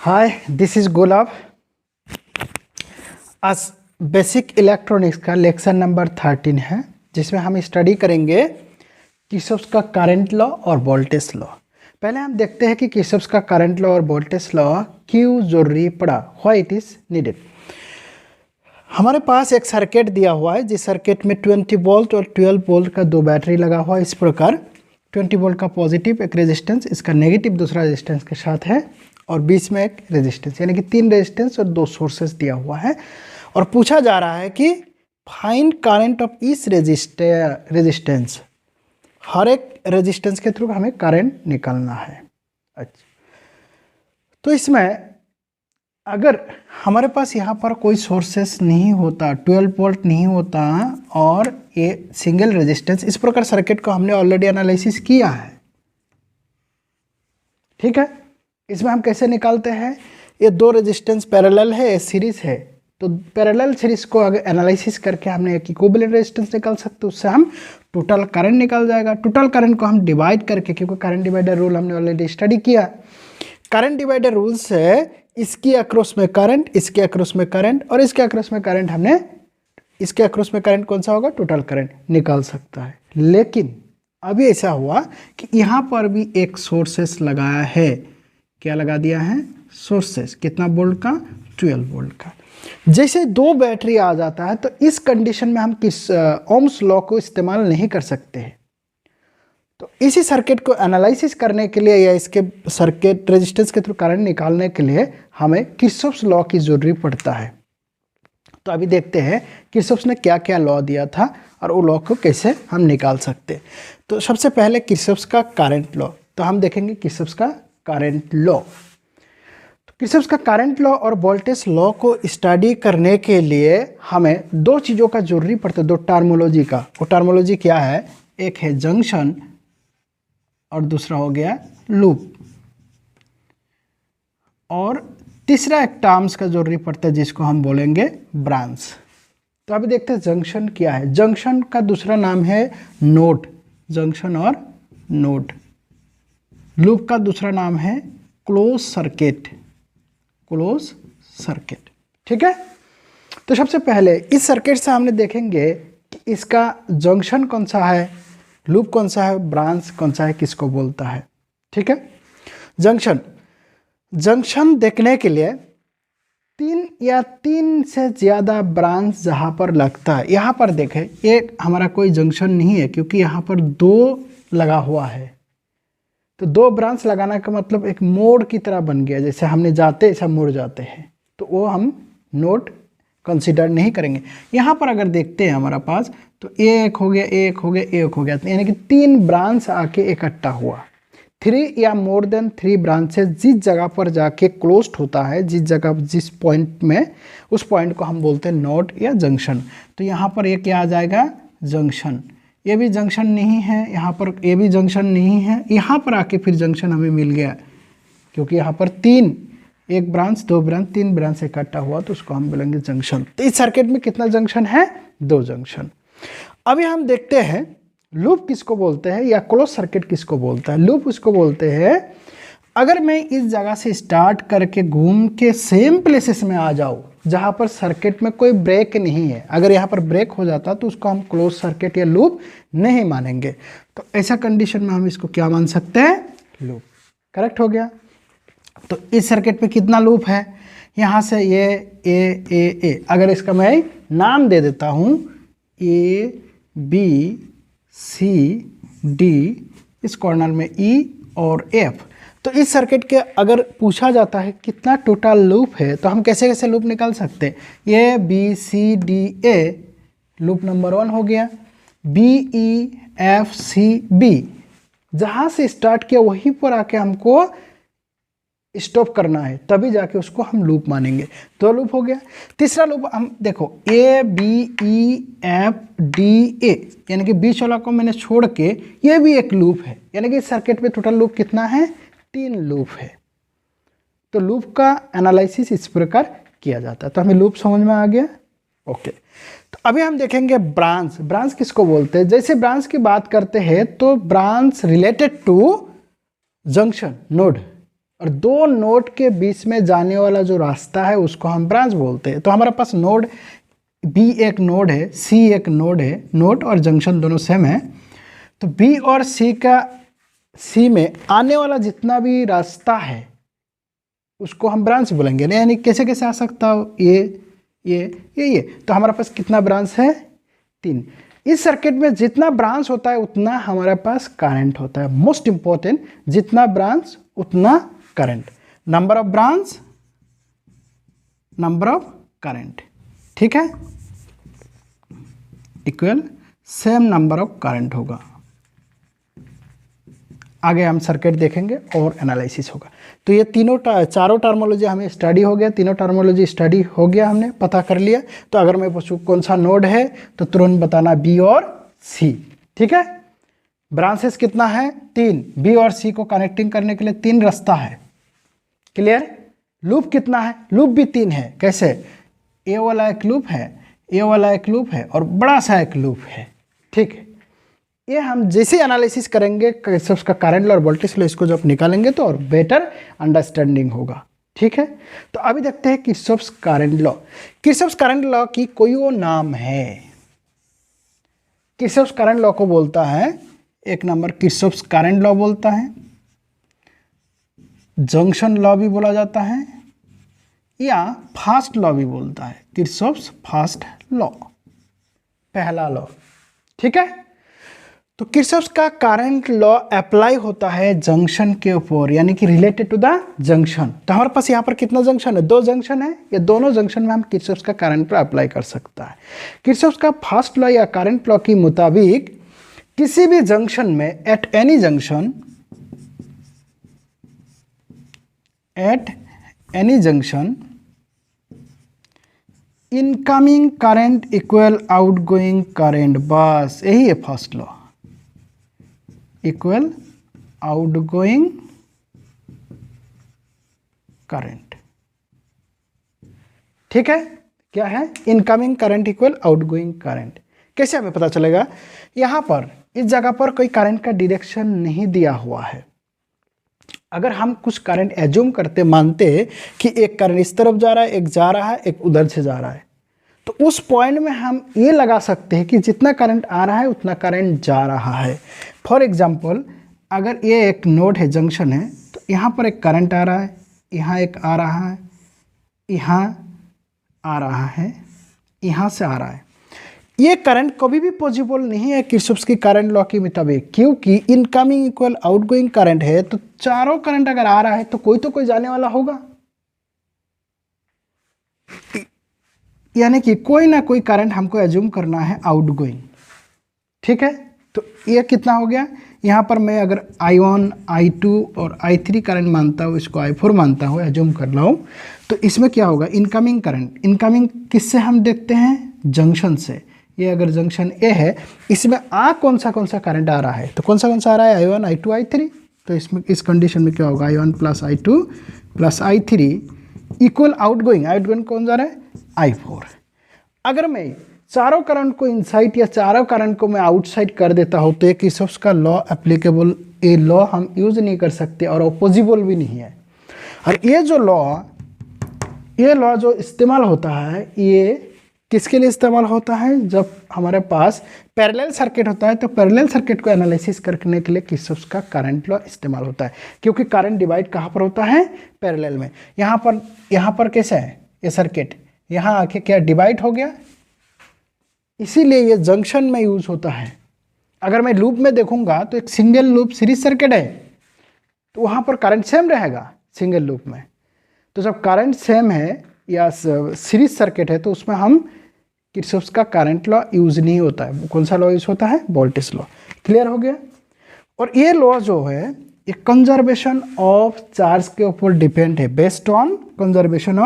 Hi, this is गुलाब। आज basic electronics का lecture number 13 है, जिसमें हम स्टडी करेंगे किर्चॉफ का करंट लॉ और वोल्टेज लॉ। पहले हम देखते हैं कि किर्चॉफ का करंट लॉ और वोल्टेज लॉ क्यों जरूरी पड़ा, व्हाई इट इज नीडेड। हमारे पास एक सर्किट दिया हुआ है, जिस सर्किट में 20 वोल्ट और 12 वोल्ट का दो बैटरी लगा हुआ है। इस प्रकार 20 वोल्ट का पॉजिटिव एक रेजिस्टेंस, इसका नेगेटिव दूसरा रेजिस्टेंस के साथ है, और बीच में एक रेजिस्टेंस, यानी कि 3 रेजिस्टेंस और 2 सोर्सेस दिया हुआ है। और पूछा जा रहा है कि फाइंड करंट ऑफ इस रेजिस्टेंस। हर एक रेजिस्टेंस के थ्रू हमें करंट निकालना है। अच्छा, तो इसमें अगर हमारे पास यहाँ पर कोई सोर्सेस नहीं होता, 12 वोल्ट नहीं होता और ये सिंगल रेजिस्टेंस, इस प्रकार सर्किट को हमने ऑलरेडी एनालिसिस किया है। ठीक है, इसमें हम कैसे निकालते हैं? ये 2 रेजिस्टेंस पैरेलल है, ये सीरीज है, तो पैरेलल सीरीज को अगर एनालिसिस करके हमने एक इक्विवेलेंट रेजिस्टेंस निकाल सकते, उससे हम टोटल करंट निकाल जाएगा। टोटल करंट को हम डिवाइड करके, क्योंकि करंट डिवाइडर रूल हमने ऑलरेडी स्टडी किया, करंट डिवाइडर रूल से इसकी अक्रॉस में करंट, इसके अक्रॉस में करंट और इसके अक्रॉस में करंट, हमने इसके अक्रॉस में करंट कौन सा होगा, टोटल करंट निकाल सकता है। लेकिन अभी ऐसा हुआ कि यहाँ पर भी एक सोर्सेस लगाया है। क्या लगा दिया है? सोर्सेस। कितना वोल्ट का? 12 वोल्ट का। जैसे 2 बैटरी आ जाता है, तो इस कंडीशन में हम किस ओम्स लॉ को इस्तेमाल नहीं कर सकते हैं। तो इसी सर्किट को एनालिसिस करने के लिए या इसके सर्किट रेजिस्टेंस के थ्रू करंट निकालने के लिए हमें किर्चॉफ्स लॉ की जरूरत पड़ता है। तो अभी देखते हैं किर्चॉफ्स ने क्या क्या लॉ दिया था और वो लॉ को कैसे हम निकाल सकते हैं। तो सबसे पहले किर्चॉफ्स का करंट लॉ, तो हम देखेंगे किर्चॉफ्स का करंट लॉ। तो किर्चॉफ्स का करंट लॉ और वोल्टेज लॉ को स्टडी करने के लिए हमें 2 चीज़ों का जरूरी पड़ता है, 2 टर्मोलॉजी का। वो टर्मोलॉजी क्या है? एक है जंक्शन और दूसरा हो गया लूप, और तीसरा एक टर्म्स का जरूरी पड़ता है जिसको हम बोलेंगे ब्रांच। तो अभी देखते हैं जंक्शन क्या है। जंक्शन का दूसरा नाम है नोड, जंक्शन और नोड। लूप का दूसरा नाम है क्लोज सर्किट, क्लोज सर्किट। ठीक है, तो सबसे पहले इस सर्किट से हमने देखेंगे कि इसका जंक्शन कौन सा है, लूप कौन सा है, ब्रांच कौन सा है, किसको बोलता है। ठीक है, जंक्शन। जंक्शन देखने के लिए 3 या 3 से ज़्यादा ब्रांच जहाँ पर लगता है, यहाँ पर देखें एक हमारा कोई जंक्शन नहीं है, क्योंकि यहाँ पर 2 लगा हुआ है। तो 2 ब्रांच लगाना का मतलब एक मोड़ की तरह बन गया, जैसे हमने जाते ऐसा मुड़ जाते हैं, तो वो हम नोट कंसिडर नहीं करेंगे। यहाँ पर अगर देखते हैं हमारा पास, तो एक हो गया, एक हो गया, एक हो गया, यानी कि 3 ब्रांच आके इकट्ठा हुआ। 3 या मोर देन 3 ब्रांचेस जिस जगह पर जाके क्लोज होता है, जिस जगह जिस पॉइंट में, उस पॉइंट को हम बोलते हैं नोड या जंक्शन। तो यहाँ पर ये क्या आ जाएगा? जंक्शन। ये भी जंक्शन नहीं है, यहाँ पर ये भी जंक्शन नहीं है, यहाँ पर आके फिर जंक्शन हमें मिल गया, क्योंकि यहाँ पर 3, 1 ब्रांच, 2 ब्रांच, 3 ब्रांच इकट्ठा हुआ, तो उसको हम बोलेंगे जंक्शन। तो इस सर्किट में कितना जंक्शन है? 2 जंक्शन। अभी हम देखते हैं लूप किसको बोलते हैं या क्लोज सर्किट किसको बोलता है। लूप उसको बोलते हैं अगर मैं इस जगह से स्टार्ट करके घूम के सेम प्लेसेस में आ जाऊँ जहाँ पर सर्किट में कोई ब्रेक नहीं है। अगर यहाँ पर ब्रेक हो जाता तो उसको हम क्लोज सर्किट या लूप नहीं मानेंगे। तो ऐसा कंडीशन में हम इसको क्या मान सकते हैं? लूप। करेक्ट हो गया। तो इस सर्किट में कितना लूप है? यहाँ से ये ए, अगर इसका मैं नाम दे देता हूँ A B C D, इस कॉर्नर में E और F, तो इस सर्किट के अगर पूछा जाता है कितना टोटल लूप है, तो हम कैसे कैसे लूप निकाल सकते हैं? A B C D A loop number 1 हो गया, B E F C B जहाँ से स्टार्ट किया वहीं पर आके हमको स्टॉप करना है, तभी जाके उसको हम लूप मानेंगे। 2 लूप हो गया। तीसरा लूप हम देखो A B E F D A, यानी कि बीच वाला को मैंने छोड़ के ये भी एक लूप है, यानी कि इस सर्किट में टोटल लूप कितना है? 3 लूप है। तो लूप का एनालिसिस इस प्रकार किया जाता है। तो हमें लूप समझ में आ गया। ओके, तो अभी हम देखेंगे ब्रांच। ब्रांच किसको बोलते हैं? जैसे ब्रांच की बात करते हैं तो branch related to junction, node, और दो नोड के बीच में जाने वाला जो रास्ता है उसको हम ब्रांच बोलते हैं। तो हमारे पास नोड बी एक नोड है, सी एक नोड है, नोड और जंक्शन दोनों सेम है। तो बी और सी में आने वाला जितना भी रास्ता है उसको हम ब्रांच बोलेंगे। यानी कैसे कैसे आ सकता हो, ये। तो हमारे पास कितना ब्रांच है, 3। इस सर्किट में जितना ब्रांच होता है उतना हमारे पास करंट होता है। मोस्ट इंपॉर्टेंट, जितना ब्रांच उतना current. Number of branch, number of current, ठीक है, equal same number of current होगा। आगे हम सर्किट देखेंगे और एनालिसिस होगा। तो ये चारों टर्मोलॉजी हमें स्टडी हो गया, तीनों टर्मोलॉजी स्टडी हो गया, हमने पता कर लिया। तो अगर मैं पूछूं कौन सा नोड है तो तुरंत बताना बी और सी, ठीक है। ब्रांचेस कितना है, 3। बी और सी को कनेक्टिंग करने के लिए 3 रास्ता है, क्लियर। लूप कितना है, लूप भी 3 है। कैसे, ए वाला एक लूप है, ए वाला एक लूप है और बड़ा सा एक लूप है, ठीक है। ये हम जैसे एनालिसिस करेंगे किरचॉफ का करंट लॉ और वोल्टेज लॉ, इसको जब निकालेंगे तो और बेटर अंडरस्टैंडिंग होगा, ठीक है। तो अभी देखते हैं Kirchhoff current law. Kirchhoff current law की कोई वो नाम है, किरचॉफ करंट लॉ को बोलता है, एक नंबर किरचॉफ करंट लॉ बोलता है, जंक्शन लॉ भी बोला जाता है, या फास्ट लॉ भी बोलता है, किरचॉफ फास्ट लॉ, पहला लॉ, ठीक है। तो किरचॉफ का करंट लॉ अप्लाई होता है जंक्शन के ऊपर, यानी कि रिलेटेड टू द जंक्शन। तो हमारे पास यहाँ पर कितना जंक्शन है, 2 जंक्शन है। ये दोनों जंक्शन में हम किरचॉफ का करंट लॉ अप्लाई कर सकता है। किरचॉफ का फास्ट लॉ या करंट लॉ के मुताबिक किसी भी जंक्शन में at any junction incoming current equal outgoing current, बस यही है first law, equal outgoing current, ठीक है। क्या है, incoming current equal outgoing current. कैसे हमें पता चलेगा, यहां पर इस जगह पर कोई करंट का डायरेक्शन नहीं दिया हुआ है। अगर हम कुछ करंट एज्यूम करते, मानते कि एक करंट इस तरफ जा रहा है, एक जा रहा है, एक उधर से जा रहा है, तो उस पॉइंट में हम ये लगा सकते हैं कि जितना करंट आ रहा है उतना करंट जा रहा है। फॉर एग्जांपल, अगर ये एक नोड है, जंक्शन है, तो यहाँ पर एक करंट आ रहा है, यहाँ एक आ रहा है, यहाँ आ रहा है, यहाँ से आ रहा है। ये करंट कभी भी पॉसिबल नहीं है किरचॉफ की करंट लॉ के मुताबिक, क्योंकि इनकमिंग इक्वल आउटगोइंग करंट है। तो चारों करंट अगर आ रहा है तो कोई तो कोई जाने वाला होगा, यानी कि कोई ना कोई करंट हमको एज्यूम करना है आउटगोइंग, ठीक है। तो ये कितना हो गया, यहाँ पर मैं अगर I1, I2 और I3 करंट मानता हूँ, इसको I4 मानता हूँ, एज्यूम कर रहा हूँ, तो इसमें क्या होगा, इनकमिंग करंट, इनकमिंग किससे हम देखते हैं, जंक्शन से। ये अगर जंक्शन ए है, इसमें कौन सा करंट आ रहा है, तो कौन सा आ रहा है, I1, I2, I3। तो इसमें इस कंडीशन में क्या होगा, I1 plus I2 plus I3 equal outgoing कौन जा रहा है, I4। अगर मैं चारों करंट को इनसाइड या चारों करंट को मैं आउटसाइड कर देता हूँ तो ये किरचॉफ का लॉ एप्लीकेबल, ये लॉ हम यूज़ नहीं कर सकते और ऑपोजिबल भी नहीं है। और ये लॉ जो इस्तेमाल होता है, ये किसके लिए इस्तेमाल होता है, जब हमारे पास पैरेलल सर्किट होता है। तो पैरेलल सर्किट को एनालिसिस करने के लिए किरचॉफ का करंट लॉ इस्तेमाल होता है, क्योंकि करंट डिवाइड कहाँ पर होता है, पैरेलल में। यहाँ पर कैसा है ये सर्किट, यहाँ आके क्या डिवाइड हो गया, इसीलिए ये जंक्शन में यूज होता है। अगर मैं लूप में देखूंगा तो एक सिंगल लूप सीरीज सर्किट है, तो वहाँ पर करंट सेम रहेगा सिंगल लूप में। तो जब करंट सेम है या सीरीज सर्किट है तो उसमें हम किरचॉफ का करंट लॉ यूज नहीं होता है। कौन सा लॉ यूज होता है, वोल्टेज लॉ। क्लियर हो गया। और ये लॉ जो है ये कंजर्वेशन ऑफ चार्ज के ऊपर डिपेंड है, based on conservation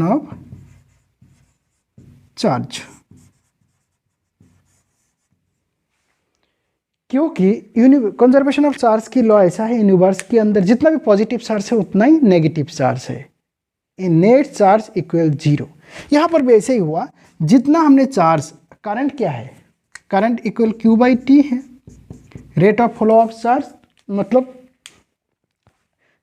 of charge. क्योंकि कंजर्वेशन ऑफ चार्ज की लॉ ऐसा है, यूनिवर्स के अंदर जितना भी पॉजिटिव चार्ज है उतना ही नेगेटिव चार्ज है। Net charge equal 0। यहाँ पर भी ऐसे ही हुआ, जितना हमने चार्ज, करंट क्या है, करंट इक्वल Q/T है, rate of flow of charge मतलब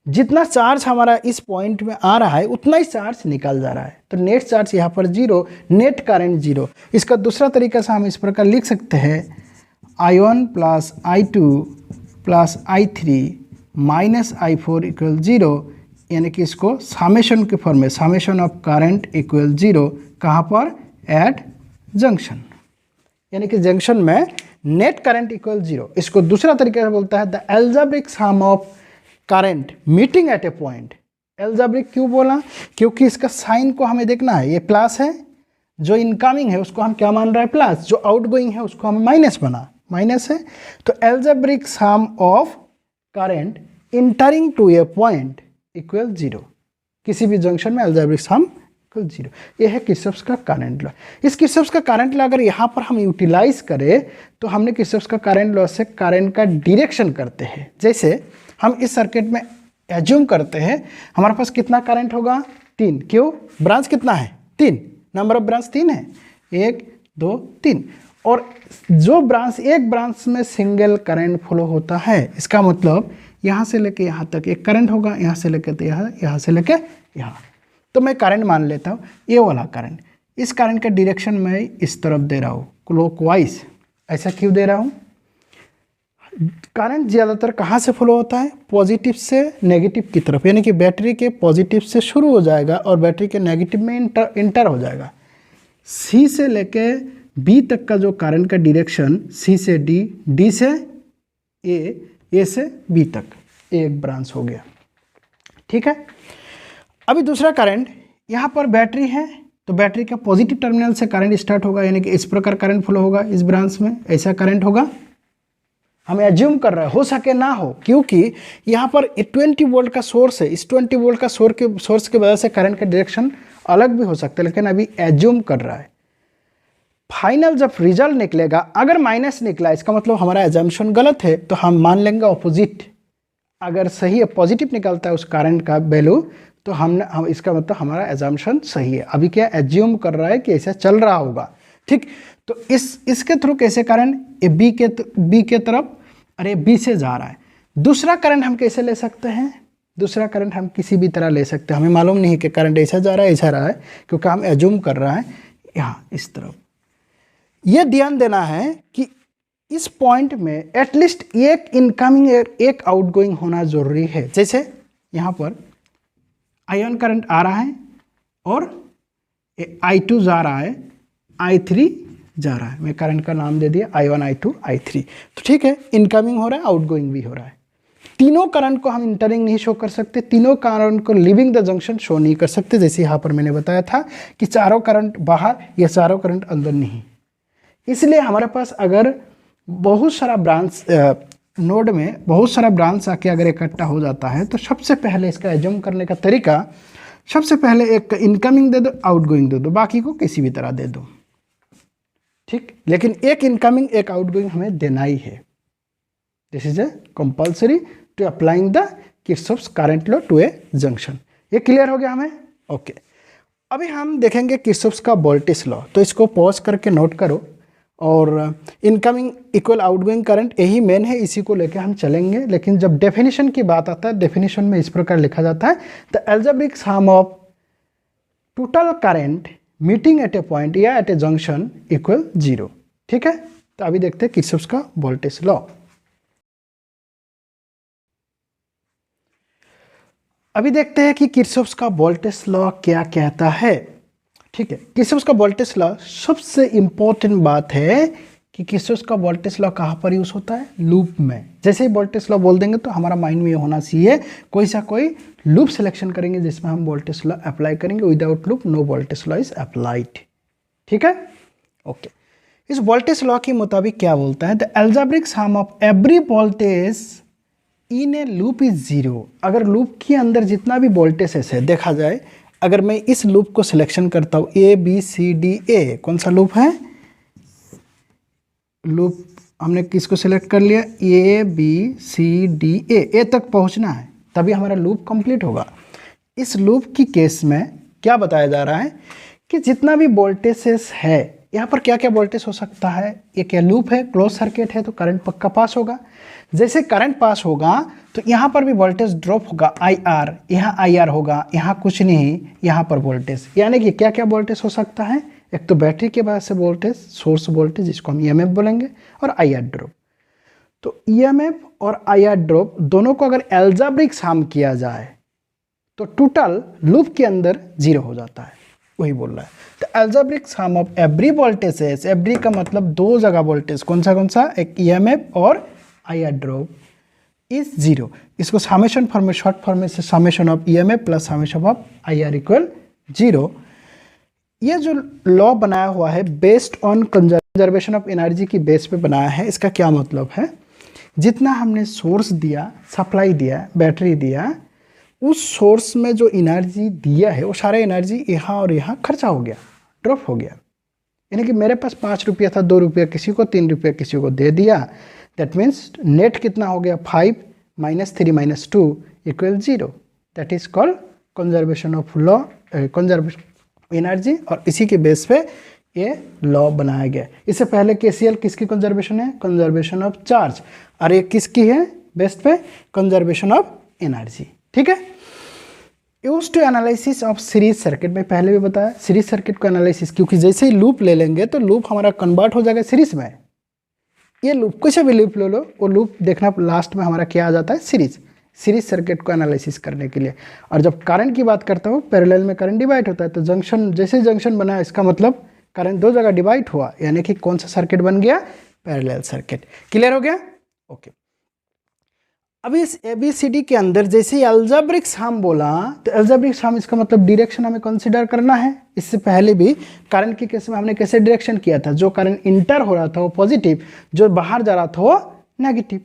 जितना चार्ज हमारा इस पॉइंट में आ रहा है उतना ही चार्ज निकल जा रहा है। तो नेट चार्ज यहाँ पर 0, नेट करंट 0। इसका दूसरा तरीका से हम इस प्रकार लिख सकते हैं I1 plus I2 plus I3 minus I4 equal 0, यानी कि इसको समेशन के फॉर्म में समेशन ऑफ करंट इक्वल 0। कहाँ पर? एट जंक्शन, यानी कि जंक्शन में नेट करंट इक्वल 0। इसको दूसरा तरीके से बोलता है the algebraic sum of current meeting at A point. Algebraic क्यों बोला? क्योंकि इसका साइन को हमें देखना है। ये प्लस है, जो इनकमिंग है उसको हम क्या मान रहे हैं? प्लस। जो आउटगोइंग है उसको हमें माइनस है। तो algebraic sum of current entering to a point equal 0। किसी भी जंक्शन में एल्जेब्रिक सम इक्वल 0। ये है किरचॉफ्स का करंट लॉ। इस किरचॉफ्स का करंट लॉ अगर यहाँ पर हम यूटिलाइज करें तो हमने किरचॉफ्स का करंट लॉ से करंट का डायरेक्शन करते हैं। जैसे हम इस सर्किट में एज्यूम करते हैं हमारे पास कितना करंट होगा? 3। क्यों? ब्रांच कितना है? 3। नंबर ऑफ ब्रांच 3 है, 1 2 3। और जो ब्रांच, एक ब्रांच में सिंगल करंट फ्लो होता है, इसका मतलब यहाँ से लेके यहाँ तक एक करंट होगा, यहाँ से लेके तो यहाँ से लेके यहाँ। तो मैं करंट मान लेता हूँ ये वाला करंट। इस करंट का डायरेक्शन मैं इस तरफ दे रहा हूँ, क्लॉकवाइज। ऐसा क्यों दे रहा हूँ? करंट ज़्यादातर कहाँ से फ्लो होता है? पॉजिटिव से नेगेटिव की तरफ, यानी कि बैटरी के पॉजिटिव से शुरू हो जाएगा और बैटरी के नेगेटिव में इंटर हो जाएगा। सी से लेके बी तक का जो करंट का डायरेक्शन, सी से डी, डी से ए से बी तक, एक ब्रांच हो गया। ठीक है। अभी दूसरा करंट, यहाँ पर बैटरी है तो बैटरी का पॉजिटिव टर्मिनल से करंट स्टार्ट होगा, यानी कि इस प्रकार करंट फ्लो होगा। इस ब्रांच में ऐसा करंट होगा। हम एज्यूम कर रहे हैं, हो सके ना हो, क्योंकि यहाँ पर 20 वोल्ट का सोर्स है। इस 20 वोल्ट का सोर्स के वजह से करंट का डायरेक्शन अलग भी हो सकता है, लेकिन अभी एज्यूम कर रहा है। फाइनल जब रिजल्ट निकलेगा, अगर माइनस निकला इसका मतलब हमारा एजम्पशन गलत है, तो हम मान लेंगे ऑपोजिट। अगर सही है, पॉजिटिव निकलता है उस करंट का वैल्यू, तो हम इसका मतलब हमारा एजम्पशन सही है। अभी क्या एज्यूम कर रहा है कि ऐसा चल रहा होगा। ठीक, तो इसके थ्रू कैसे करंट बी के तरफ, अरे बी से जा रहा है। दूसरा करंट हम कैसे ले सकते हैं? दूसरा करंट हम किसी भी तरह ले सकते हैं। हमें मालूम नहीं कि करंट ऐसा जा रहा है ऐसा रहा है, क्योंकि हम एज्यूम कर रहा है यहाँ इस तरफ। ये ध्यान देना है कि इस पॉइंट में एटलीस्ट एक इनकमिंग एक आउटगोइंग होना जरूरी है। जैसे यहाँ पर I1 करंट आ रहा है और I2 जा रहा है, I3 जा रहा है। मैं करंट का नाम दे दिया I1 I2 I3। तो ठीक है, इनकमिंग हो रहा है, आउटगोइंग भी हो रहा है। तीनों करंट को हम इंटरिंग नहीं शो कर सकते, तीनों करंट को लिविंग द जंक्शन शो नहीं कर सकते। जैसे यहाँ पर मैंने बताया था कि चारों करंट बाहर या चारों करंट अंदर नहीं। इसलिए हमारे पास अगर बहुत सारा ब्रांच नोड में बहुत सारा ब्रांच आके अगर इकट्ठा हो जाता है, तो सबसे पहले इसका एज्यूम करने का तरीका, सबसे पहले एक इनकमिंग दे दो, आउटगोइंग दे दो, बाकी को किसी भी तरह दे दो। ठीक, लेकिन एक इनकमिंग एक आउटगोइंग हमें देना ही है। This is a compulsory to applying the Kirchhoff's current law to a junction. ये क्लियर हो गया हमें? ओके। अभी हम देखेंगे किरचॉफ्स का वोल्टेज लॉ। तो इसको पॉज करके नोट करो। और इनकमिंग इक्वल आउटगोइंग करंट यही मेन है, इसी को लेके हम चलेंगे। लेकिन जब डेफिनेशन की बात आता है, डेफिनेशन में इस प्रकार लिखा जाता है the algebraic sum of total current meeting at A point या एट ए जंक्शन इक्वल 0। ठीक है, तो अभी देखते हैं किरचॉफ्स का वोल्टेज लॉ। अभी देखते हैं कि किरचॉफ्स का वोल्टेज लॉ क्या कहता है। ठीक है, किरचॉफ्स का वोल्टेज लॉ, सबसे इंपॉर्टेंट बात है कि किरचॉफ्स का वोल्टेज लॉ कहाँ पर यूज होता है? लूप में। जैसे ही वोल्टेज लॉ बोल देंगे तो हमारा माइंड में ये होना चाहिए कोई लूप सिलेक्शन करेंगे जिसमें हम वोल्टेज लॉ अप्लाई करेंगे। Without loop no voltage law is applied. ठीक है, ओके। इस वोल्टेज लॉ के मुताबिक क्या बोलता है? The algebraic sum of every voltage in A loop is 0। अगर लूप के अंदर जितना भी वोल्टेज है देखा जाए, अगर मैं इस लूप को सिलेक्शन करता हूँ ABCDA, कौन सा लूप है? लूप हमने किसको सिलेक्ट कर लिया? ABCDA, ए तक पहुँचना है तभी हमारा लूप कंप्लीट होगा। इस लूप की केस में क्या बताया जा रहा है कि जितना भी वोल्टेजेस है यहाँ पर क्या क्या वोल्टेज हो सकता है, ये क्या लूप है, क्लोज सर्किट है, तो करंट पक्का पास होगा। जैसे करंट पास होगा तो यहाँ पर भी वोल्टेज ड्रॉप होगा, आई आर, यहाँ आई आर होगा, यहाँ कुछ नहीं, यहाँ पर वोल्टेज। यानी कि क्या क्या वोल्टेज हो सकता है, एक तो बैटरी के वजह से वोल्टेज, सोर्स वोल्टेज जिसको हम ईएमएफ बोलेंगे, और आई आर ड्रॉप। तो ईएमएफ और आई आर ड्रॉप दोनों को अगर एल्जेब्रिक सम किया जाए तो टोटल लूप के अंदर 0 हो जाता है, वही बोल रहा है। तो algebraic sum of every voltage, every का मतलब दो जगह वोल्टेज, कौन सा, एक ईएमएफ और आई आर ड्रॉप इज 0। इसको समेशन फॉर्म में, शॉर्ट फॉर्म में से summation of EMF plus summation of I R equal 0। ये जो लॉ बनाया हुआ है based on conservation of energy की बेस पे बनाया है। इसका क्या मतलब है, जितना हमने सोर्स दिया, सप्लाई दिया, बैटरी दिया, उस सोर्स में जो एनर्जी दिया है वो सारा एनर्जी यहाँ और यहाँ खर्चा हो गया, ड्रॉप हो गया। यानी कि मेरे पास 5 रुपया था, 2 रुपया किसी को, 3 रुपया किसी को दे दिया, दैट मीन्स नेट कितना हो गया, 5 - 3 - 2 = 0। That is called conservation of law, conservation energy, और इसी के बेस पे ये लॉ बनाया गया। इससे पहले केसीएल किसकी कंजर्वेशन है, कंजर्वेशन ऑफ चार्ज, और ये किसकी है बेस पे, कंजर्वेशन ऑफ एनर्जी। ठीक है। Use to analysis of series circuit, में पहले भी बताया सीरीज सर्किट को एनालिसिस, क्योंकि जैसे ही लूप ले लेंगे तो लूप हमारा कन्वर्ट हो जाएगा सीरीज में। ये लूप कुछ भी लूप ले लो, वो लूप देखना लास्ट में हमारा क्या आ जाता है, सीरीज सर्किट को एनालिसिस करने के लिए। और जब करंट की बात करता हूँ, पैरेलल में करंट डिवाइड होता है, तो जंक्शन, जैसे जंक्शन बना इसका मतलब करंट दो जगह डिवाइड हुआ, यानी कि कौन सा सर्किट बन गया, पैरेलल सर्किट। क्लियर हो गया, ओके। अभी इस ABCD के अंदर जैसे अलजेब्रिक सम बोला, तो अलजेब्रिक सम इसका मतलब डायरेक्शन हमें कंसीडर करना है। इससे पहले भी करंट के केस में हमने कैसे डायरेक्शन किया था, जो करंट इंटर हो रहा था वो पॉजिटिव, जो बाहर जा रहा था वो नेगेटिव।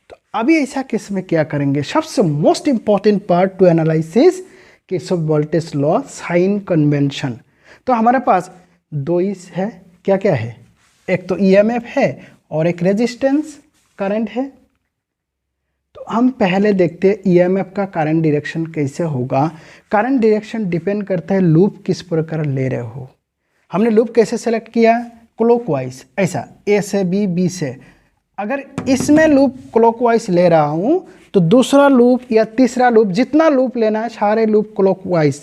तो अभी ऐसा केस में क्या करेंगे, सबसे most important part to analysis case of voltage law, sign convention. तो हमारे पास दो इस है, क्या क्या है, एक तो EMF है और एक रेजिस्टेंस करंट है। तो हम पहले देखते हैं EMF का करंट डायरेक्शन कैसे होगा। करंट डायरेक्शन डिपेंड करता है लूप किस प्रकार ले रहे हो। हमने लूप कैसे सेलेक्ट किया, क्लॉकवाइज, ऐसा A से B से। अगर इसमें लूप क्लॉकवाइज ले रहा हूँ तो दूसरा लूप या तीसरा लूप, जितना लूप लेना है सारे लूप क्लॉकवाइज।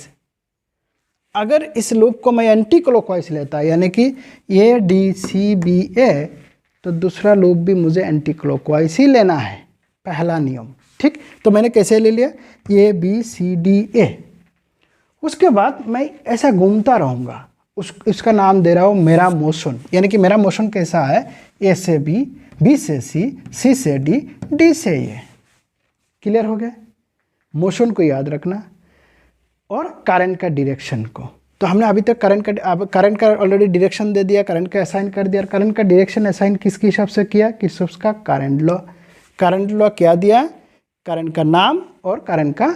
अगर इस लूप को मैं एंटी क्लॉकवाइज लेता, यानी कि ADCBA, तो दूसरा लूप भी मुझे एंटी क्लॉकवाइज ही लेना है, पहला नियम। ठीक, तो मैंने कैसे ले लिया, ABCDA। उसके बाद मैं ऐसा घूमता रहूँगा, उसका नाम दे रहा हूँ मेरा मोशन। यानी कि मेरा मोशन कैसा है, A से B से C से D से A। क्लियर हो गया, मोशन को याद रखना और करंट का डायरेक्शन को। तो हमने अभी तक करंट का ऑलरेडी डायरेक्शन दे दिया, करंट का असाइन कर दिया। करंट का डायरेक्शन असाइन किसके हिसाब से किया, किरचॉफ का करंट लॉ। करंट लॉ क्या दिया, करंट का नाम और करंट का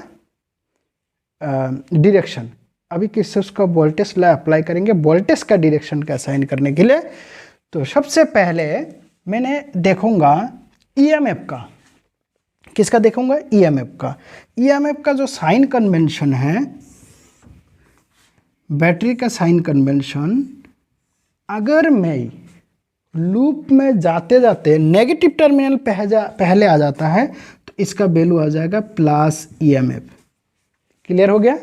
डायरेक्शन। अभी किरचॉफ का वोल्टेज लॉ अप्लाई करेंगे वोल्टेज का डायरेक्शन का असाइन करने के लिए। तो सबसे पहले मैंने देखूंगा EMF का, किसका देखूंगा, EMF का। EMF का जो साइन कन्वेंशन है, बैटरी का साइन कन्वेंशन, अगर मैं लूप में जाते जाते नेगेटिव टर्मिनल पहले आ जाता है तो इसका वैल्यू आ जाएगा प्लस EMF। क्लियर हो गया,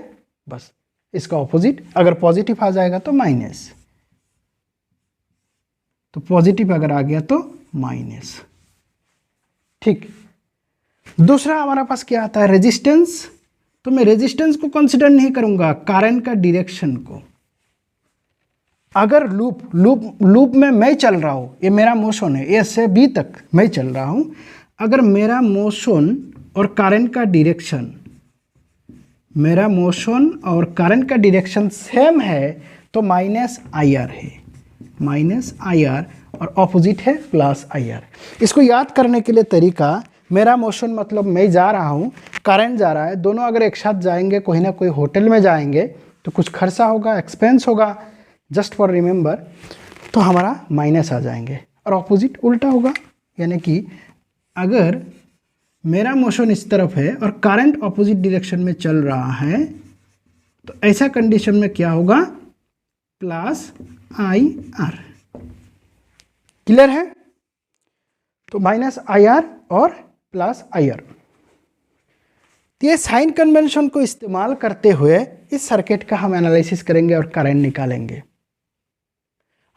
बस इसका ऑपोजिट, अगर पॉजिटिव आ जाएगा तो माइनस, तो पॉजिटिव अगर आ गया तो माइनस। ठीक, दूसरा हमारा पास क्या आता है, रेजिस्टेंस। तो मैं रेजिस्टेंस को कंसीडर नहीं करूंगा, करंट का डायरेक्शन को। अगर लूप में मैं चल रहा हूं, ये मेरा मोशन है, A से B तक मैं चल रहा हूं, अगर मेरा मोशन और करंट का डायरेक्शन, मेरा मोशन और करंट का डायरेक्शन सेम है तो -IR है, -IR, और ऑपोजिट है +IR। इसको याद करने के लिए तरीका, मेरा मोशन मतलब मैं जा रहा हूँ, करंट जा रहा है, दोनों अगर एक साथ जाएंगे, कोई ना कोई होटल में जाएंगे तो कुछ खर्चा होगा, एक्सपेंस होगा, जस्ट फॉर रिमेंबर, तो हमारा माइनस आ जाएंगे। और ऑपोजिट उल्टा होगा, यानी कि अगर मेरा मोशन इस तरफ है और करंट ऑपोजिट डायरेक्शन में चल रहा है तो ऐसा कंडीशन में क्या होगा, +IR। क्लियर है? तो माइनस आई आर और प्लस आई आर। तो ये साइन कन्वेंशन को इस्तेमाल करते हुए इस सर्किट का हम एनालिसिस करेंगे और करंट निकालेंगे।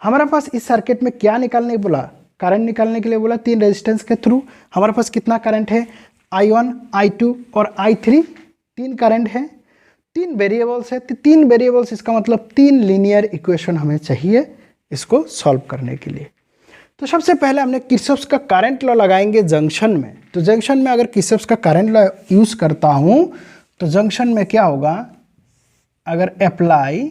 हमारे पास इस सर्किट में क्या निकालने बोला? करंट निकालने के लिए बोला 3 रेजिस्टेंस के थ्रू। हमारे पास कितना करंट है? I1, I2 और I3, 3 करंट है, 3 वेरिएबल्स है। तो 3 वेरिएबल्स इसका मतलब 3 लीनियर इक्वेशन हमें चाहिए इसको सॉल्व करने के लिए। तो सबसे पहले हमने किरचॉफ्स का करंट लॉ लगाएंगे जंक्शन में। तो जंक्शन में अगर किरचॉफ्स का करंट लॉ यूज करता हूं तो जंक्शन में क्या होगा? अगर apply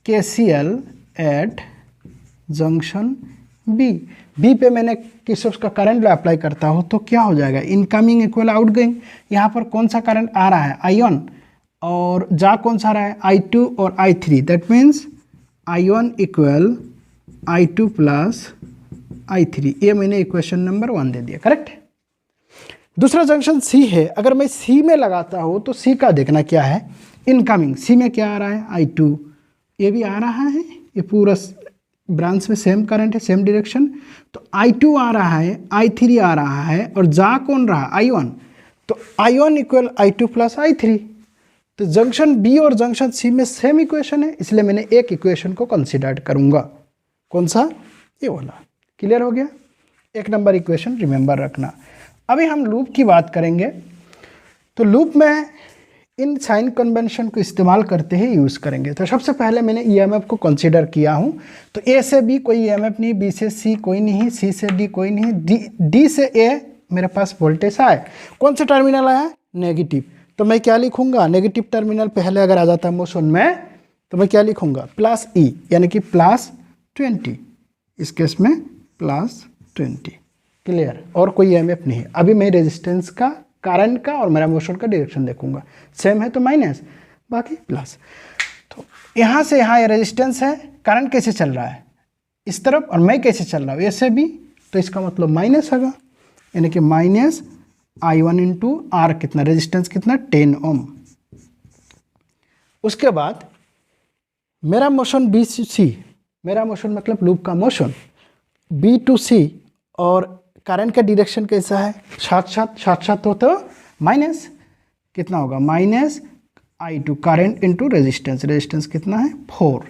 KCL at junction B पे मैंने किरचॉफ्स का करंट लॉ अप्लाई करता हूँ तो क्या हो जाएगा? Incoming equal outgoing. यहाँ पर कौन सा करंट आ रहा है? I1, और जा कौन सा रहा है? I2 और I3। That means I1 equal I2 plus I3। ये मैंने इक्वेशन नंबर 1 दे दिया, करेक्ट। दूसरा जंक्शन C है। अगर मैं C में लगाता हूँ तो C का देखना क्या है? इनकमिंग। C में क्या आ रहा है? I2, ये भी आ रहा है, ये पूरा ब्रांच में सेम करंट है, सेम डायरेक्शन। तो I2 आ रहा है, I3 आ रहा है, और जा कौन रहा? I1। तो I1 equal I2 plus I3। तो जंक्शन B और जंक्शन C में सेम इक्वेशन है, इसलिए मैंने एक इक्वेशन को कंसीडर करूंगा। कौन सा? ये वाला। क्लियर हो गया? 1 नंबर इक्वेशन रिमेंबर रखना। अभी हम लूप की बात करेंगे। तो लूप में इन साइन कन्वेंशन को इस्तेमाल करते ही यूज़ करेंगे। तो सबसे पहले मैंने EMF को कंसीडर किया हूँ। तो A से B कोई EMF नहीं, B से C कोई नहीं, C से D कोई नहीं, D से A मेरे पास वोल्टेज आए। कौन सा टर्मिनल आया? नेगेटिव। तो मैं क्या लिखूंगा? नेगेटिव टर्मिनल पहले अगर आ जाता मोशन में तो मैं क्या लिखूंगा? प्लस E, यानी कि प्लस 20। इस केस में प्लस 20। क्लियर? और कोई EMF नहीं है। अभी मैं रेजिस्टेंस का, करंट का और मेरा मोशन का डायरेक्शन देखूंगा। सेम है तो माइनस, बाकी प्लस। तो यहाँ से यहाँ ये रेजिस्टेंस है, करंट कैसे चल रहा है? इस तरफ, और मैं कैसे चल रहा हूँ? ऐसे भी। तो इसका मतलब माइनस होगा, यानी कि माइनस I1 इंटू आर। कितना? रेजिस्टेंस कितना? 10 ओम। उसके बाद मेरा मोशन B से C, मेरा मोशन मतलब लूप का मोशन B टू C, और करंट का डायरेक्शन कैसा है? साथ हो तो माइनस कितना होगा? Minus I2 current into resistance. Resistance कितना है? 4।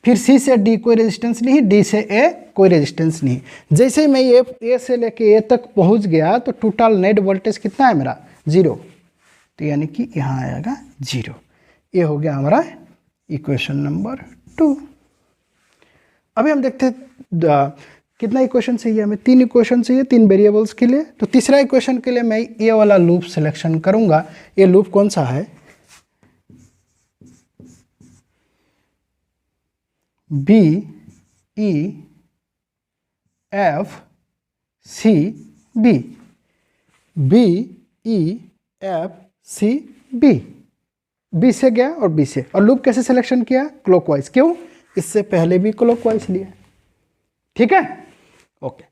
फिर C से D कोई रेजिस्टेंस नहीं, D से A कोई रेजिस्टेंस नहीं। जैसे ही मैं A से लेके A तक पहुंच गया तो टोटल नेट वोल्टेज कितना है मेरा? 0। तो यानी कि यहाँ आएगा 0। ये हो गया हमारा इक्वेशन नंबर 2। अभी हम देखते हैं कितना इक्वेशन चाहिए हमें? 3 इक्वेशन चाहिए 3 वेरिएबल्स के लिए। तो तीसरा इक्वेशन के लिए मैं ये वाला लूप सिलेक्शन करूंगा। ये लूप कौन सा है? B E F C B, B E F C B। B से गया और B से, और लूप कैसे सिलेक्शन किया? क्लॉकवाइज। क्यों? इससे पहले भी क्लॉकवाइज लिया। ठीक है, ओके।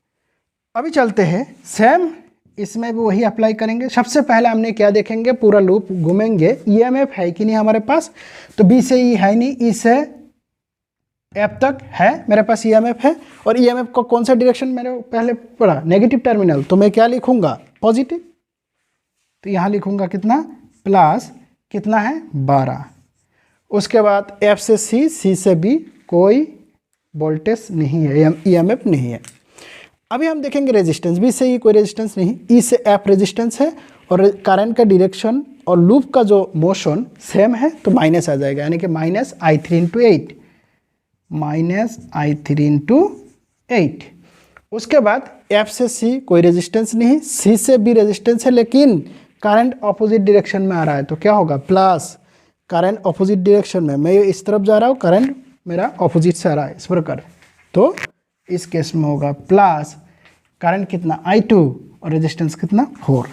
अभी चलते हैं, सेम इसमें भी वही अप्लाई करेंगे। सबसे पहले हमने क्या देखेंगे? पूरा लूप घूमेंगे, EMF है कि नहीं हमारे पास? तो B से E है नहीं, E से F तक है, मेरे पास EMF है। और EMF को कौन सा डायरेक्शन मैंने पहले पढ़ा? Negative terminal. तो मैं क्या लिखूंगा? पॉजिटिव। तो यहाँ लिखूंगा कितना? प्लस कितना है? 12। उसके बाद F से C, C से B कोई वोल्टेज नहीं है, EMF नहीं है। अभी हम देखेंगे रेजिस्टेंस। B से E कोई रेजिस्टेंस नहीं, E से F रेजिस्टेंस है, और करंट का डायरेक्शन और लूप का जो मोशन सेम है तो माइनस आ जाएगा, यानी कि minus I3 into 8, minus I3 into 8। उसके बाद F से C कोई रेजिस्टेंस नहीं, C से B रेजिस्टेंस है, लेकिन करंट ऑपोजिट डायरेक्शन में आ रहा है तो क्या होगा? प्लस। करंट ऑपोजिट डायरेक्शन में, मैं इस तरफ जा रहा हूँ, करंट मेरा ऑपोजिट से आ रहा है, इस प्रकार। तो इस केस में होगा प्लस, करंट कितना? I2, और रेजिस्टेंस कितना? 4।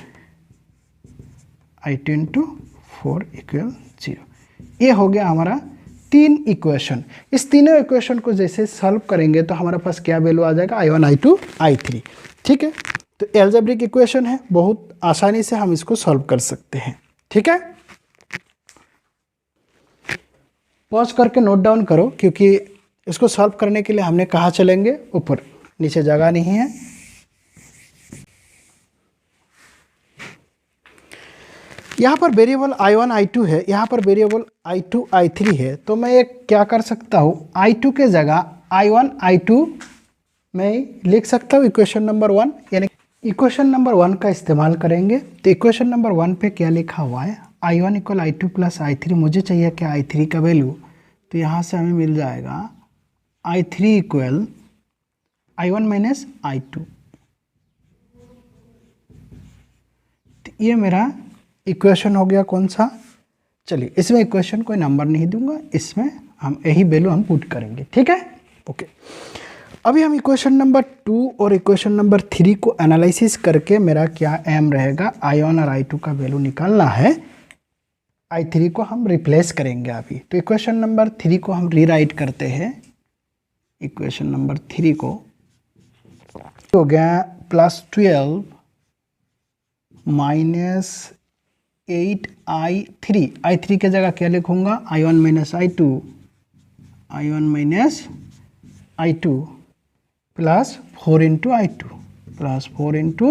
I2 into 4 equal 0। ये हो गया हमारा 3 इक्वेशन। इस तीनों इक्वेशन को जैसे सॉल्व करेंगे तो हमारे पास क्या वैल्यू आ जाएगा? I1, I2, I3। ठीक है, तो एल्जेब्रिक इक्वेशन है, बहुत आसानी से हम इसको सॉल्व कर सकते हैं। ठीक है, पॉज करके नोट डाउन करो, क्योंकि इसको सॉल्व करने के लिए हमने कहाँ चलेंगे, ऊपर, नीचे जगह नहीं है। यहाँ पर वेरिएबल I1 I2 है, यहाँ पर वेरिएबल I2 I3 है। तो मैं एक क्या कर सकता हूँ, I2 के जगह I1 I2 मैं लिख सकता हूँ इक्वेशन नंबर 1, यानी इक्वेशन नंबर 1 का इस्तेमाल करेंगे। तो इक्वेशन नंबर 1 पे क्या लिखा हुआ है, I1 equal I2 plus I3। मुझे चाहिए क्या, I3 का वैल्यू, तो यहाँ से हमें मिल जाएगा I3 equal I1 minus I2। तो ये मेरा इक्वेशन हो गया कौन सा। चलिए इसमें इक्वेशन कोई नंबर नहीं दूंगा, इसमें हम यही वैल्यू हम पुट करेंगे, ठीक है, ओके। अभी हम इक्वेशन नंबर 2 और इक्वेशन नंबर 3 को एनालिसिस करके मेरा क्या एम रहेगा, I1 और I2 का वैल्यू निकालना है। I3 को हम रिप्लेस करेंगे अभी। तो इक्वेशन नंबर 3 को हम रीराइट करते हैं। इक्वेशन नंबर 3 को हो गया +12 माइनस 8I3। I3 के जगह क्या लिखूंगा, I1 minus I2, I1 minus I2 plus 4 into I2, plus 4 into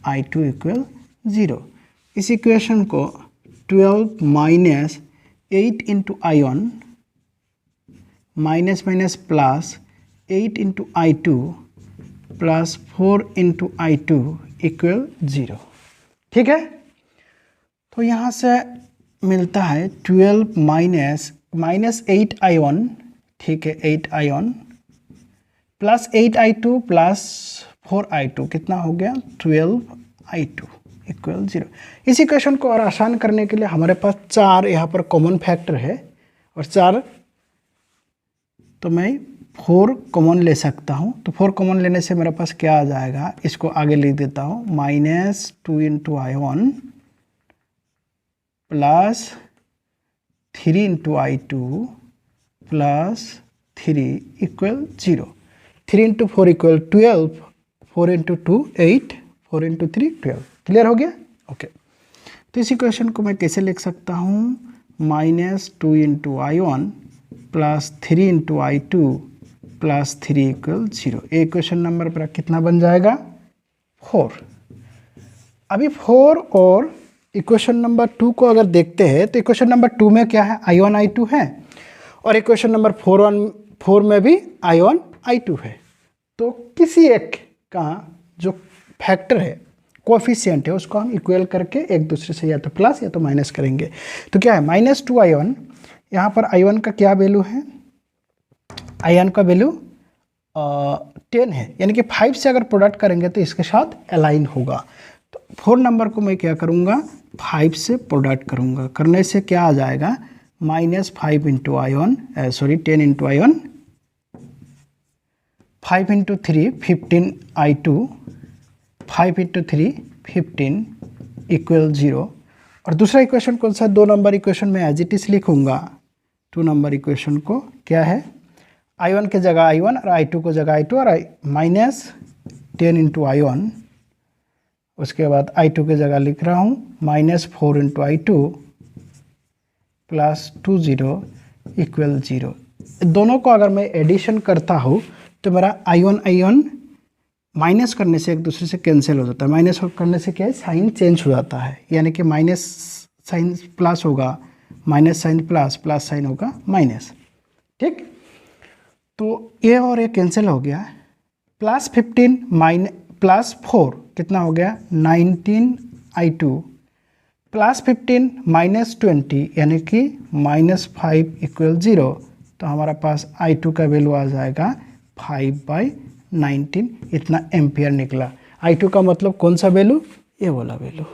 I2 equal 0। इस इक्वेशन को 12 minus 8 into I1 minus minus plus 8 into I2 plus 4 into I2 equal 0, ठीक है। तो यहाँ से मिलता है 12 माइनस 8I1, ठीक है, 8I1 plus 8I2 plus 4I2, कितना हो गया 12I2 इक्वल 0। इस इक्वेशन को और आसान करने के लिए हमारे पास 4 यहाँ पर कॉमन फैक्टर है, और 4 तो मैं 4 कॉमन ले सकता हूँ। तो 4 कॉमन लेने से मेरे पास क्या आ जाएगा, इसको आगे लिख देता हूँ, -2 into I1 plus 3 into I2 plus 3 equal 0। 3 into 4 equal 12, 4 into 2 8, 4 into 3 12। Clear हो गया, ओके। तो इस इक्वेशन को मैं कैसे लिख सकता हूँ, -2 into I1 plus 3 into I2 plus 3 equal 0। Equation number पर कितना बन जाएगा, 4। अभी 4 और इक्वेशन नंबर 2 को अगर देखते हैं तो इक्वेशन नंबर 2 में क्या है, I1 I2 है, और इक्वेशन नंबर 4 में भी I1 I2 है। तो किसी एक का जो फैक्टर है, कोफिशिएंट है, उसको हम इक्वल करके एक दूसरे से या तो प्लस या तो माइनस करेंगे। तो क्या है, -2 I1, यहाँ पर I1 का क्या वैल्यू है, I1 का वैल्यू 10 है, यानी कि 5 से अगर प्रोडक्ट करेंगे तो इसके साथ अलाइन होगा। तो 4 नंबर को मैं क्या करूँगा, 5 से प्रोडक्ट करूँगा, करने से क्या आ जाएगा, -5 into I1, sorry 10 into I1, 5 into 3 15 I2, 5 into 3 15 equal 0। और दूसरा इक्वेशन कौन सा, 2 नंबर इक्वेशन में एज इट इज लिखूँगा। 2 नंबर इक्वेशन को क्या है, I1 के जगह I1 और I2 को जगह I2 और -10 इंटू I1, उसके बाद I2 के जगह लिख रहा हूँ -4 इंटू I2 प्लस 20 इक्वल 0। दोनों को अगर मैं एडिशन करता हूँ तो मेरा I1 माइनस करने से एक दूसरे से कैंसिल हो जाता है, माइनस करने से क्या है, साइन चेंज हो जाता है, यानी कि माइनस साइन प्लस होगा, minus sign plus, plus sign होगा माइनस, ठीक। तो ये और ये कैंसिल हो गया, +15 प्लस 4 कितना हो गया, 19 I2 प्लस 15 -20 यानी कि -5 इक्वल 0। तो हमारा पास I2 का वैल्यू आ जाएगा 5/19, इतना एम्पियर निकला। I2 का मतलब कौन सा वैल्यू, ये वाला वैल्यू।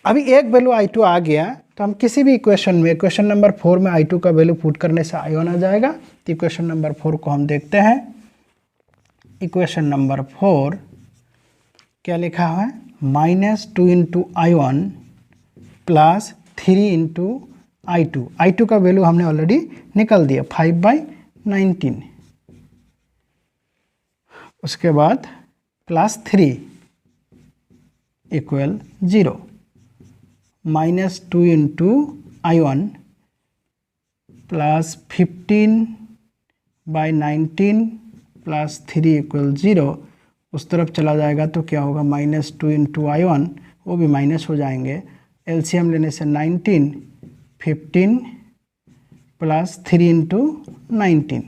अभी एक वैल्यू I2 आ गया, तो हम किसी भी इक्वेशन में, इक्वेशन नंबर 4 में I2 का वैल्यू पुट करने से I1 आ जाएगा। तो इक्वेशन नंबर 4 को हम देखते हैं। इक्वेशन नंबर 4 क्या लिखा हुआ है, -2 into I1 plus 3 into I2। I2 का वैल्यू हमने ऑलरेडी निकल दिया, 5/19। उसके बाद +3 equal 0, -2 into I1 plus 15/19 plus 3 equal 0, उस तरफ चला जाएगा तो क्या होगा -2 इंटू I1, वो भी माइनस हो जाएंगे। एलसीएम लेने से 19, 15 प्लस 3 इंटू 19,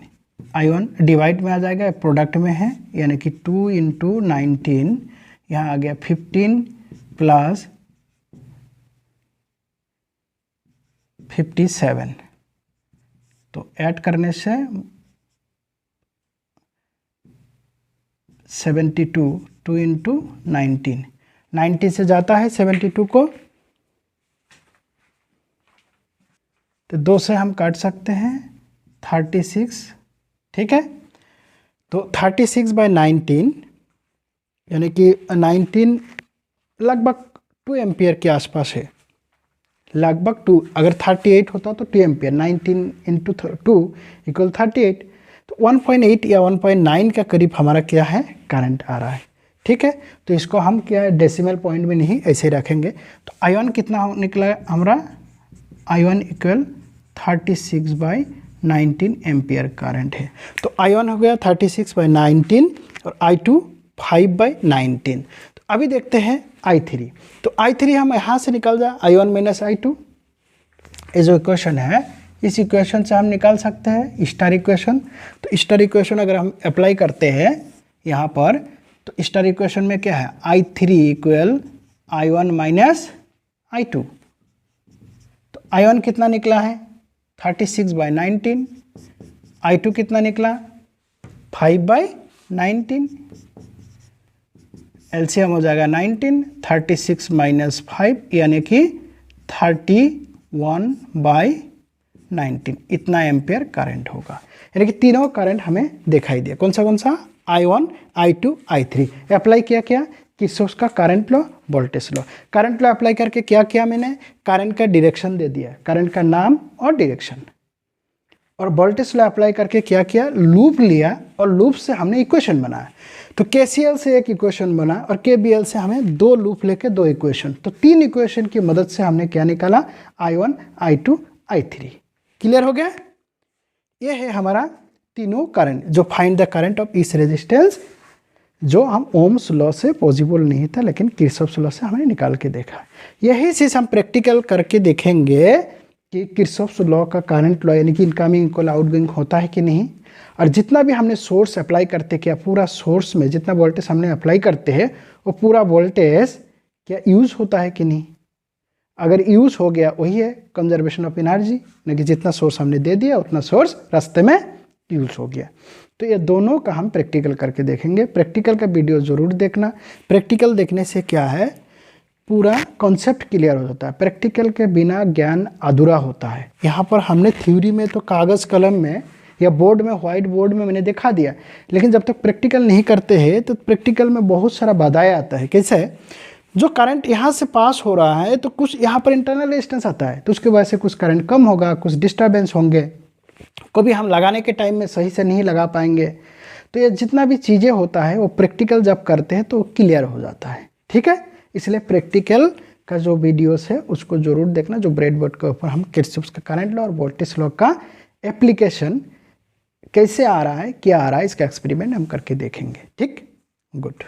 I1 डिवाइड में आ जाएगा, प्रोडक्ट में है, यानी कि 2 इंटू 19, यहाँ आ गया 15 प्लस 57, तो ऐड करने से 72, 2 इंटू 19, 90 से जाता है 72 को, तो 2 से हम काट सकते हैं 36, ठीक है। तो 36/19 यानी कि 19 लगभग 2 एम्पियर के आसपास है, लगभग 2, अगर 38 होता तो 2 एम्पियर, 19 इंटू 2 इक्वल 38, तो 1.8 या 1.9 का करीब हमारा क्या है, करंट आ रहा है, ठीक है। तो इसको हम क्या है, डेसिमल पॉइंट में नहीं ऐसे रखेंगे। तो I1 कितना निकला हमारा, I1 इक्वल 36/19 एम्पियर करंट है। तो I1 हो गया 36/19 और I2 5/19। तो अभी देखते हैं I3। तो I3 हम यहाँ से निकल जाए, I1 माइनस I2, ये जो इक्वेशन है, इस इक्वेशन से हम निकाल सकते हैं स्टार इक्वेशन। तो स्टार इक्वेशन अगर हम अप्लाई करते हैं यहाँ पर, तो स्टार इक्वेशन में क्या है, I3 equal I1 minus I2। तो I1 कितना निकला है 36/19, I2 कितना निकला 5/19, एलसीएम हो जाएगा 19, 36 माइनस 5 यानी कि 31/19, इतना एम्पियर करंट होगा। यानी कि तीनों करंट हमें दिखाई दिया, कौन सा I1, I2, I3। अप्लाई किया क्या, किरचॉफ का current law, voltage law. Current law apply करके क्या किया मैंने, करंट का डायरेक्शन दे दिया, करंट का नाम और डायरेक्शन। और वोल्टेज लॉ अप्लाई करके क्या किया, लूप लिया और लूप से हमने इक्वेशन बनाया। तो KCL से एक इक्वेशन बना और KVL से हमें 2 लूप लेके 2 इक्वेशन, तो 3 इक्वेशन की मदद से हमने क्या निकाला, I1, I2, I3। क्लियर हो गया। ये है हमारा तीनों करंट, जो find the current of each resistance, जो हम ओम्स लॉ से पॉसिबल नहीं था, लेकिन किरचॉफ लॉ से हमने निकाल के देखा। यही चीज़ हम प्रैक्टिकल करके देखेंगे कि किरचॉफ लॉ का करंट लॉ यानी कि इनकमिंग इक्वल आउटगोइंग होता है कि नहीं, और जितना भी हमने सोर्स अप्लाई करते क्या, पूरा सोर्स में जितना वोल्टेज हमने अप्लाई करते हैं वो पूरा वोल्टेज क्या यूज़ होता है कि नहीं। अगर यूज़ हो गया, वही है कंजर्वेशन ऑफ एनर्जी, यानी कि जितना सोर्स हमने दे दिया उतना सोर्स रास्ते में यूज़ हो गया। तो ये दोनों का हम प्रैक्टिकल करके देखेंगे। प्रैक्टिकल का वीडियो ज़रूर देखना। प्रैक्टिकल देखने से क्या है, पूरा कॉन्सेप्ट क्लियर हो जाता है। प्रैक्टिकल के बिना ज्ञान अधूरा होता है। यहाँ पर हमने थ्योरी में तो कागज़ कलम में या बोर्ड में, व्हाइट बोर्ड में मैंने दिखा दिया, लेकिन जब तक प्रैक्टिकल नहीं करते हैं तो प्रैक्टिकल में बहुत सारा बाधाएं आता है। कैसे, जो करंट यहाँ से पास हो रहा है तो कुछ यहाँ पर इंटरनल रेजिस्टेंस आता है, तो उसके वजह से कुछ करंट कम होगा, कुछ डिस्टर्बेंस होंगे, कभी हम लगाने के टाइम में सही से नहीं लगा पाएंगे। तो ये जितना भी चीज़ें होता है वो प्रैक्टिकल जब करते हैं तो क्लियर हो जाता है, ठीक है। इसलिए प्रैक्टिकल का जो वीडियोस है उसको ज़रूर देखना, जो ब्रेड बोर्ड के ऊपर हम किरचॉफ का करंट लॉ और वोल्टेज लॉ का एप्लीकेशन कैसे आ रहा है, क्या आ रहा है, इसका एक्सपेरिमेंट हम करके देखेंगे, ठीक। गुड।